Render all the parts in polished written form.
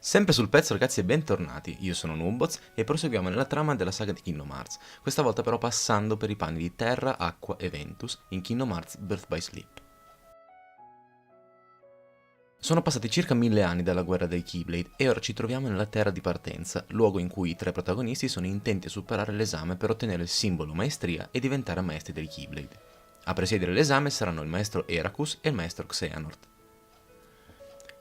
Sempre sul pezzo ragazzi e bentornati, io sono Nuboz e proseguiamo nella trama della saga di Kingdom Hearts, questa volta però passando per i panni di Terra, Acqua e Ventus in Kingdom Hearts Birth by Sleep. Sono passati circa 1000 anni dalla guerra dei Keyblade e ora ci troviamo nella terra di partenza, luogo in cui i tre protagonisti sono intenti a superare l'esame per ottenere il simbolo maestria e diventare maestri dei Keyblade. A presiedere l'esame saranno il maestro Eraqus e il maestro Xehanort.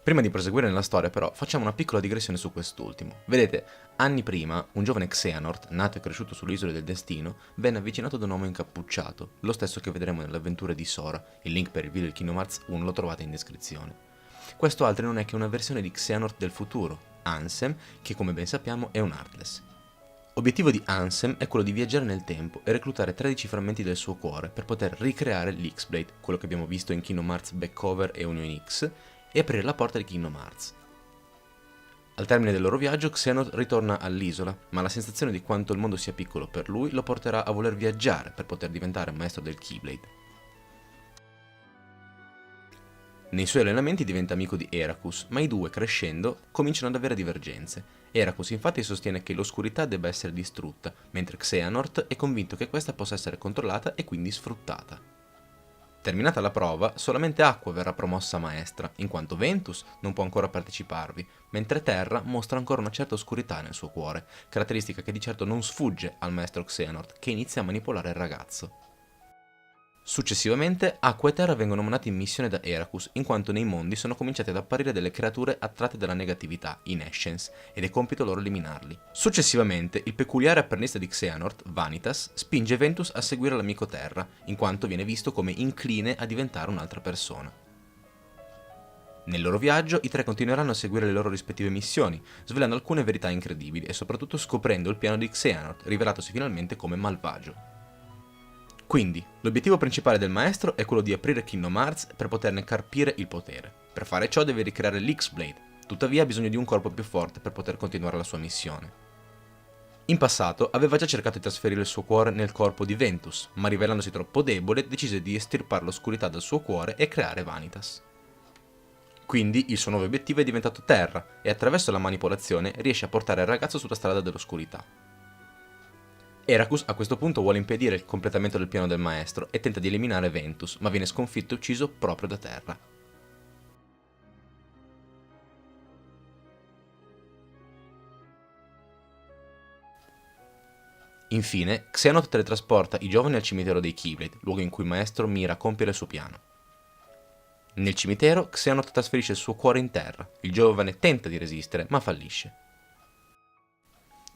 Prima di proseguire nella storia però facciamo una piccola digressione su quest'ultimo. Vedete, anni prima un giovane Xehanort, nato e cresciuto sull'isola del destino, venne avvicinato da un uomo incappucciato, lo stesso che vedremo nelle avventure di Sora. Il link per il video di Kingdom Hearts 1 lo trovate in descrizione. Questo altro non è che una versione di Xehanort del futuro, Ansem, che come ben sappiamo è un Heartless. L'obiettivo di Ansem è quello di viaggiare nel tempo e reclutare 13 frammenti del suo cuore per poter ricreare l'X-Blade, quello che abbiamo visto in Kingdom Hearts Backover e Union X, e aprire la porta di Kingdom Hearts. Al termine del loro viaggio, Xehanort ritorna all'isola, ma la sensazione di quanto il mondo sia piccolo per lui lo porterà a voler viaggiare per poter diventare maestro del Keyblade. Nei suoi allenamenti diventa amico di Eraqus, ma i due, crescendo, cominciano ad avere divergenze. Eraqus infatti sostiene che l'oscurità debba essere distrutta, mentre Xehanort è convinto che questa possa essere controllata e quindi sfruttata. Terminata la prova, solamente Acqua verrà promossa maestra, in quanto Ventus non può ancora parteciparvi, mentre Terra mostra ancora una certa oscurità nel suo cuore, caratteristica che di certo non sfugge al maestro Xehanort, che inizia a manipolare il ragazzo. Successivamente, Acqua e Terra vengono mandati in missione da Eraqus, in quanto nei mondi sono cominciate ad apparire delle creature attratte dalla negatività, i Nescience, ed è compito loro eliminarli. Successivamente, il peculiare apprendista di Xehanort, Vanitas, spinge Ventus a seguire l'amico Terra, in quanto viene visto come incline a diventare un'altra persona. Nel loro viaggio, i tre continueranno a seguire le loro rispettive missioni, svelando alcune verità incredibili e soprattutto scoprendo il piano di Xehanort, rivelatosi finalmente come malvagio. Quindi, l'obiettivo principale del maestro è quello di aprire Kingdom Hearts per poterne carpire il potere. Per fare ciò deve ricreare l'X-Blade, tuttavia ha bisogno di un corpo più forte per poter continuare la sua missione. In passato aveva già cercato di trasferire il suo cuore nel corpo di Ventus, ma rivelandosi troppo debole decise di estirpare l'oscurità dal suo cuore e creare Vanitas. Quindi il suo nuovo obiettivo è diventato Terra e attraverso la manipolazione riesce a portare il ragazzo sulla strada dell'oscurità. Eraqus a questo punto vuole impedire il completamento del piano del maestro e tenta di eliminare Ventus, ma viene sconfitto e ucciso proprio da Terra. Infine, Xehanort teletrasporta i giovani al cimitero dei Keyblade, luogo in cui il maestro mira a compiere il suo piano. Nel cimitero, Xehanort trasferisce il suo cuore in terra. Il giovane tenta di resistere, ma fallisce.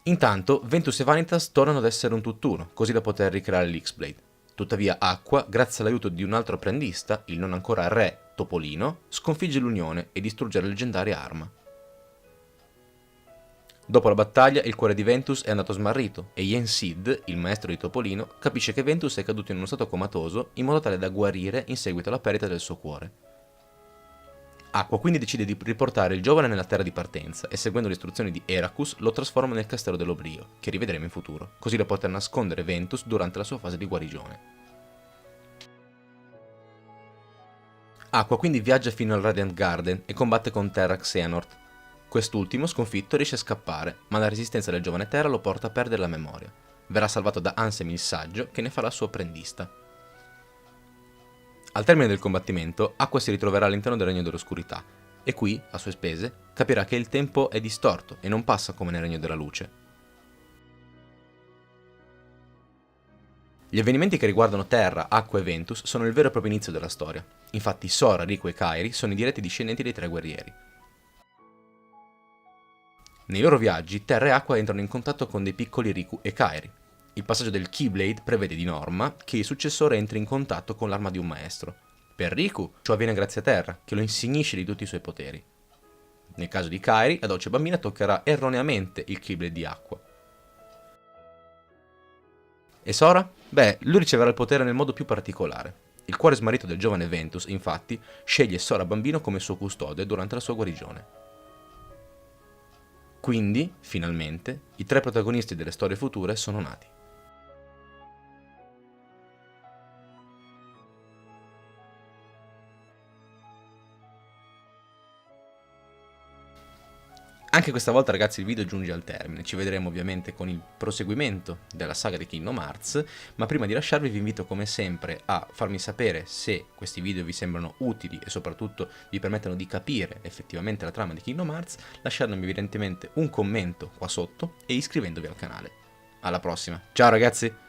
Intanto, Ventus e Vanitas tornano ad essere un tutt'uno, così da poter ricreare l'X-Blade. Tuttavia Acqua, grazie all'aiuto di un altro apprendista, il non ancora re Topolino, sconfigge l'Unione e distrugge la leggendaria arma. Dopo la battaglia, il cuore di Ventus è andato smarrito e Yen Sid, il maestro di Topolino, capisce che Ventus è caduto in uno stato comatoso in modo tale da guarire in seguito alla perdita del suo cuore. Acqua quindi decide di riportare il giovane nella terra di partenza e seguendo le istruzioni di Eraqus lo trasforma nel castello dell'Oblio, che rivedremo in futuro, così da poter nascondere Ventus durante la sua fase di guarigione. Acqua quindi viaggia fino al Radiant Garden e combatte con Terra Xehanort. Quest'ultimo, sconfitto, riesce a scappare, ma la resistenza del giovane Terra lo porta a perdere la memoria. Verrà salvato da Ansem il Saggio, che ne farà suo apprendista. Al termine del combattimento, Acqua si ritroverà all'interno del Regno dell'Oscurità, e qui, a sue spese, capirà che il tempo è distorto e non passa come nel Regno della Luce. Gli avvenimenti che riguardano Terra, Acqua e Ventus sono il vero e proprio inizio della storia. Infatti Sora, Riku e Kairi sono i diretti discendenti dei tre guerrieri. Nei loro viaggi, Terra e Acqua entrano in contatto con dei piccoli Riku e Kairi. Il passaggio del Keyblade prevede di norma che il successore entri in contatto con l'arma di un maestro. Per Riku, ciò avviene grazie a Terra, che lo insegnisce di tutti i suoi poteri. Nel caso di Kairi, la dolce bambina toccherà erroneamente il Keyblade di Acqua. E Sora? Beh, lui riceverà il potere nel modo più particolare. Il cuore smarrito del giovane Ventus, infatti, sceglie Sora bambino come suo custode durante la sua guarigione. Quindi, finalmente, i tre protagonisti delle storie future sono nati. Anche questa volta ragazzi il video giunge al termine, ci vedremo ovviamente con il proseguimento della saga di Kingdom Hearts, ma prima di lasciarvi vi invito come sempre a farmi sapere se questi video vi sembrano utili e soprattutto vi permettono di capire effettivamente la trama di Kingdom Hearts, lasciandomi evidentemente un commento qua sotto e iscrivendovi al canale. Alla prossima, ciao ragazzi!